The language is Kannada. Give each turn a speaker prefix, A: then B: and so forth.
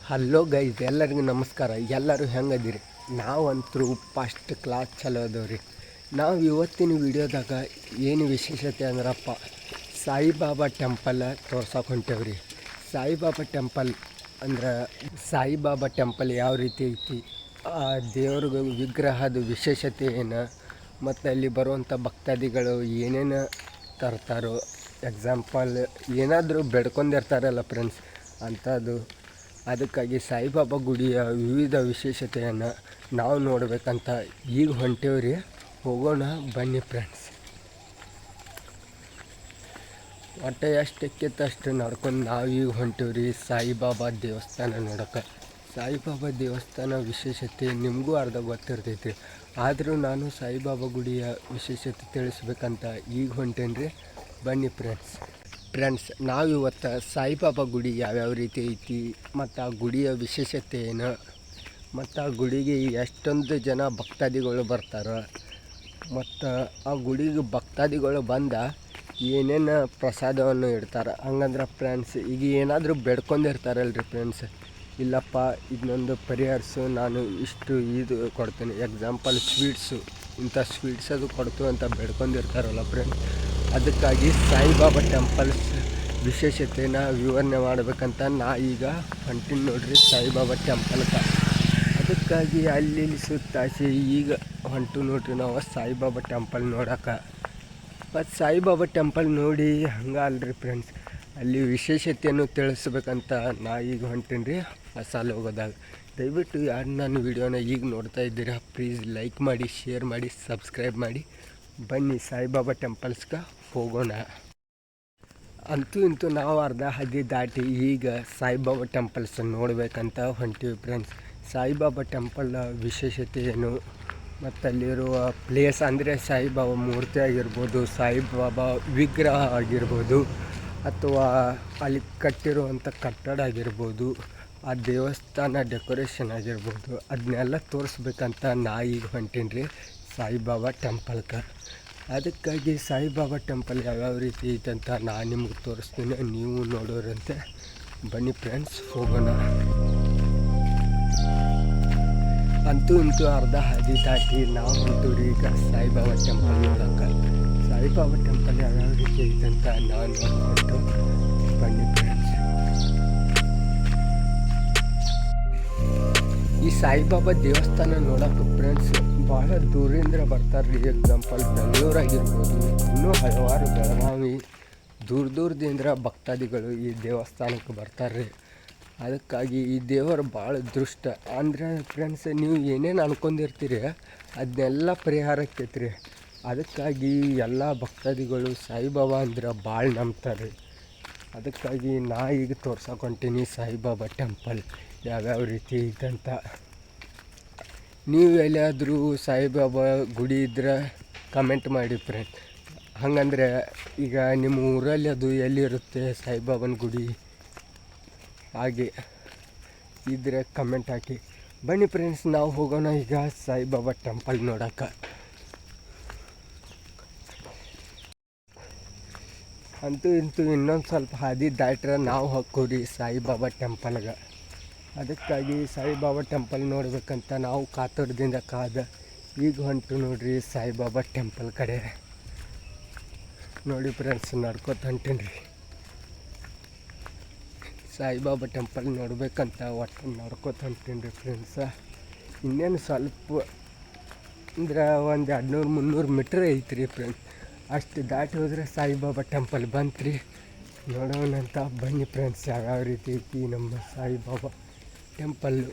A: ಹಲೋ ಗೈಸ್, ಎಲ್ಲರಿಗೂ ನಮಸ್ಕಾರ. ಎಲ್ಲರೂ ಹೆಂಗದಿರಿ? ನಾವಂತರೂ ಫಸ್ಟ್ ಕ್ಲಾಸ್ ಚಲೋ ಅದಾವ್ರಿ. ನಾವು ಇವತ್ತಿನ ವಿಡಿಯೋದಾಗ ಏನು ವಿಶೇಷತೆ ಅಂದ್ರಪ್ಪ, ಸಾಯಿಬಾಬಾ ಟೆಂಪಲ್ ತೋರ್ಸೋಕೆ ಹೊಂಟೇವ್ರಿ. ಸಾಯಿಬಾಬಾ ಟೆಂಪಲ್ ಅಂದ್ರೆ ಸಾಯಿಬಾಬಾ ಟೆಂಪಲ್ ಯಾವ ರೀತಿ ಐತಿ, ಆ ದೇವ್ರ ವಿಗ್ರಹದ ವಿಶೇಷತೆ ಏನು, ಮತ್ತು ಅಲ್ಲಿ ಬರುವಂಥ ಭಕ್ತಾದಿಗಳು ಏನೇನು ತರ್ತಾರೋ, ಎಕ್ಸಾಂಪಲ್ ಏನಾದರೂ ಬೆಡ್ಕೊಂಡಿರ್ತಾರಲ್ಲ ಫ್ರೆಂಡ್ಸ್ ಅಂಥದ್ದು. ಅದಕ್ಕಾಗಿ ಸಾಯಿಬಾಬಾ ಗುಡಿಯ ವಿವಿಧ ವಿಶೇಷತೆಯನ್ನು ನಾವು ನೋಡಬೇಕಂತ ಈಗ ಹೊಂಟೇವ್ರಿ. ಹೋಗೋಣ ಬನ್ನಿ ಫ್ರೆಂಡ್ಸ್. ಒಟ್ಟು ಎಷ್ಟಕ್ಕಿಂತಷ್ಟು ನಡ್ಕೊಂಡು ನಾವು ಈಗ ಹೊಂಟೇವ್ರಿ ಸಾಯಿಬಾಬಾ ದೇವಸ್ಥಾನ ನೋಡೋಕೆ. ಸಾಯಿಬಾಬಾ ದೇವಸ್ಥಾನ ವಿಶೇಷತೆ ನಿಮಗೂ ಅರ್ಧ ಗೊತ್ತಿರ್ತೈತಿ, ಆದರೂ ನಾನು ಸಾಯಿಬಾಬಾ ಗುಡಿಯ ವಿಶೇಷತೆ ತಿಳಿಸ್ಬೇಕಂತ ಈಗ ಹೊಂಟೇನಿ ರೀ. ಬನ್ನಿ ಫ್ರೆಂಡ್ಸ್, ನಾವಿವತ್ತು ಸಾಯಿಬಾಬಾ ಗುಡಿ ಯಾವ್ಯಾವ ರೀತಿ ಐತಿ, ಮತ್ತು ಆ ಗುಡಿಯ ವಿಶೇಷತೆ ಏನು, ಮತ್ತು ಆ ಗುಡಿಗೆ ಎಷ್ಟೊಂದು ಜನ ಭಕ್ತಾದಿಗಳು ಬರ್ತಾರೆ, ಮತ್ತು ಆ ಗುಡಿಗೆ ಭಕ್ತಾದಿಗಳು ಬಂದ ಏನೇನು ಪ್ರಸಾದವನ್ನು ಇಡ್ತಾರೆ. ಹಂಗಂದ್ರೆ ಫ್ರೆಂಡ್ಸ್, ಈಗ ಏನಾದರೂ ಬೆಡ್ಕೊಂಡಿರ್ತಾರಲ್ರಿ ಫ್ರೆಂಡ್ಸ್, ಇಲ್ಲಪ್ಪ ಇದನ್ನೊಂದು ಪರಿಹರಿಸು, ನಾನು ಇಷ್ಟು ಇದು ಕೊಡ್ತೀನಿ, ಎಕ್ಸಾಂಪಲ್ ಸ್ವೀಟ್ಸು, ಇಂಥ ಸ್ವೀಟ್ಸ್ ಅದು ಕೊಡ್ತು ಅಂತ ಬೆಡ್ಕೊಂಡಿರ್ತಾರಲ್ಲ ಫ್ರೆಂಡ್ಸ್. ಅದಕ್ಕಾಗಿ ಸಾಯಿಬಾಬಾ ಟೆಂಪಲ್ಸ್ ವಿಶೇಷತೆನ ವಿವರಣೆ ಮಾಡಬೇಕಂತ ನಾ ಈಗ ಹೊಂಟೀನಿ ನೋಡ್ರಿ ಸಾಯಿಬಾಬಾ ಟೆಂಪಲ್ಗೆ. ಅದಕ್ಕಾಗಿ ಅಲ್ಲಿ ಸುತ್ತಾಸಿ ಈಗ ಹೊಂಟು ನೋಡ್ರಿ ನಾವು ಸಾಯಿಬಾಬಾ ಟೆಂಪಲ್ ನೋಡೋಕೆ. ಮತ್ತು ಸಾಯಿಬಾಬಾ ಟೆಂಪಲ್ ನೋಡಿ ಹಂಗೆ ಅಲ್ರಿ ಫ್ರೆಂಡ್ಸ್, ಅಲ್ಲಿ ವಿಶೇಷತೆಯನ್ನು ತಿಳಿಸ್ಬೇಕಂತ ನಾ ಈಗ ಹೊಂಟೀನಿ ರೀ ಸಾಲ ಹೋಗೋದಾಗ. ದಯವಿಟ್ಟು ಯಾರು ನನ್ನ ವೀಡಿಯೋನ ಈಗ ನೋಡ್ತಾ ಇದ್ದೀರಾ, ಪ್ಲೀಸ್ ಲೈಕ್ ಮಾಡಿ, ಶೇರ್ ಮಾಡಿ, ಸಬ್ಸ್ಕ್ರೈಬ್ ಮಾಡಿ. ಬನ್ನಿ ಸಾಯಿಬಾಬಾ ಟೆಂಪಲ್ಸ್ಗೆ ಹೋಗೋಣ. ಅಂತೂ ಇಂತೂ ನಾವು ಅರ್ಧ ಹಾದಿ ದಾಟಿ ಈಗ ಸಾಯಿಬಾಬಾ ಟೆಂಪಲ್ಸ್ ನೋಡಬೇಕಂತ ಹೊಂಟೀವಿ ಫ್ರೆಂಡ್ಸ್. ಸಾಯಿಬಾಬಾ ಟೆಂಪಲ್ ವಿಶೇಷತೆ ಏನು, ಮತ್ತು ಅಲ್ಲಿರುವ ಪ್ಲೇಸ್ ಅಂದರೆ ಸಾಯಿಬಾಬಾ ಮೂರ್ತಿ ಆಗಿರ್ಬೋದು, ಸಾಯಿಬಾಬಾ ವಿಗ್ರಹ ಆಗಿರ್ಬೋದು, ಅಥವಾ ಅಲ್ಲಿ ಕಟ್ಟಿರುವಂಥ ಕಟ್ಟಡ ಆಗಿರ್ಬೋದು, ಆ ದೇವಸ್ಥಾನ ಡೆಕೋರೇಷನ್ ಆಗಿರ್ಬೋದು, ಅದನ್ನೆಲ್ಲ ತೋರಿಸ್ಬೇಕಂತ ನಾ ಈಗ ಹೊಂಟೀನಿ ರೀ ಸಾಯಿಬಾಬಾ ಟೆಂಪಲ್ಗೆ. ಅದಕ್ಕಾಗಿ ಸಾಯಿಬಾಬಾ ಟೆಂಪಲ್ ಯಾವ್ಯಾವ ರೀತಿ ಐತೆ ಅಂತ ನಾನು ನಿಮ್ಗೆ ತೋರಿಸ್ತೀನಿ, ನೀವು ನೋಡೋರಂತೆ. ಬನ್ನಿ ಫ್ರೆಂಡ್ಸ್, ಹೋಗೋಣ. ಅಂತೂ ಇಂತೂ ಅರ್ಧ ಹಾದಿ ದಾಟಿ ನಾವು ಹೊಂಟೂರಿ ಈಗ ಸಾಯಿಬಾಬಾ ಟೆಂಪಲ್ ನೋಡೋಕೆ. ಸಾಯಿಬಾಬಾ ಟೆಂಪಲ್ ಯಾವ್ಯಾವ ರೀತಿ ಐತೆ ಅಂತ ನಾನು ನೋಡಿಕೊಂಡು ಬನ್ನಿ ಫ್ರೆಂಡ್ಸ್. ಈ ಸಾಯಿಬಾಬಾ ದೇವಸ್ಥಾನ ನೋಡೋಕೆ ಫ್ರೆಂಡ್ಸ್ ಭಾಳ ದೂರಿಂದ ಬರ್ತಾರೆ ರೀ. ಎಕ್ಸಾಂಪಲ್ ಬೆಂಗಳೂರಾಗಿರ್ಬೋದು, ಇನ್ನೂ ಹಲವಾರು ಬೆಳಗಾವಿ ದೂರದಿಂದ ಭಕ್ತಾದಿಗಳು ಈ ದೇವಸ್ಥಾನಕ್ಕೆ ಬರ್ತಾರೆ ರೀ. ಅದಕ್ಕಾಗಿ ಈ ದೇವರು ಭಾಳ ದೃಷ್ಟ ಅಂದರೆ ಫ್ರೆಂಡ್ಸ್, ನೀವು ಏನೇನು ಅನ್ಕೊಂಡಿರ್ತೀರಿ ಅದನ್ನೆಲ್ಲ ಪರಿಹಾರ ಆಕ್ಕೈತೆ ರೀ. ಅದಕ್ಕಾಗಿ ಎಲ್ಲ ಭಕ್ತಾದಿಗಳು ಸಾಯಿಬಾಬಾ ಅಂದ್ರೆ ಭಾಳ ನಂಬ್ತಾರೆ. ಅದಕ್ಕಾಗಿ ನಾ ಈಗ ತೋರ್ಸೋಕೆ ಹೊಂಟೀನಿ ಸಾಯಿಬಾಬಾ ಟೆಂಪಲ್ ಯಾವ್ಯಾವ ರೀತಿ ಐತಂತ. ನೀವು ಎಲ್ಲಿಯಾದರೂ ಸಾಯಿಬಾಬಾ ಗುಡಿ ಇದ್ರೆ ಕಮೆಂಟ್ ಮಾಡಿ ಫ್ರೆಂಡ್. ಹಾಗಂದ್ರೆ ಈಗ ನಿಮ್ಮ ಊರಲ್ಲಿ ಅದು ಎಲ್ಲಿರುತ್ತೆ ಸಾಯಿಬಾಬನ ಗುಡಿ, ಹಾಗೆ ಇದ್ದರೆ ಕಮೆಂಟ್ ಹಾಕಿ. ಬನ್ನಿ ಫ್ರೆಂಡ್ಸ್, ನಾವು ಹೋಗೋಣ ಈಗ ಸಾಯಿಬಾಬಾ ಟೆಂಪಲ್ ನೋಡೋಕೆ. ಅಂತೂ ಇಂತೂ ಇನ್ನೊಂದು ಸ್ವಲ್ಪ ಹಾದಿ ದಾಟ್ರೆ ನಾವು ಹೋಗ್ತೀವಿ ಸಾಯಿಬಾಬಾ ಟೆಂಪಲ್ಗೆ. ಅದಕ್ಕಾಗಿ ಸಾಯಿಬಾಬಾ ಟೆಂಪಲ್ ನೋಡ್ಬೇಕಂತ ನಾವು ಕಾತುರದಿಂದ ಈಗ ಹೊಂಟು ನೋಡ್ರಿ ಸಾಯಿಬಾಬಾ ಟೆಂಪಲ್ ಕಡೆ. ನೋಡಿ ಫ್ರೆಂಡ್ಸ್, ನಡ್ಕೊತ ಹೊಂಟೀನಿ ರೀ ಸಾಯಿಬಾಬಾ ಟೆಂಪಲ್ ನೋಡ್ಬೇಕಂತ. ಒಟ್ಟು ನಡ್ಕೊತ ಹೊಂಟೀನಿ ರೀ ಫ್ರೆಂಡ್ಸ. ಇನ್ನೇನು ಸ್ವಲ್ಪ ಅಂದ್ರೆ ಒಂದು 200-300 ಮೀಟ್ರ್ ಐತ್ರಿ ಫ್ರೆಂಡ್ಸ್. ಅಷ್ಟು ದಾಟಿ ಹೋದರೆ ಸಾಯಿಬಾಬಾ ಟೆಂಪಲ್ ಬಂತ್ರಿ. ನೋಡೋಣಂತ ಬನ್ನಿ ಫ್ರೆಂಡ್ಸ್, ಯಾವ್ಯಾವ ರೀತಿ ಐತಿ ನಮ್ಮ ಸಾಯಿಬಾಬಾ ಟೆಂಪಲ್ಲು.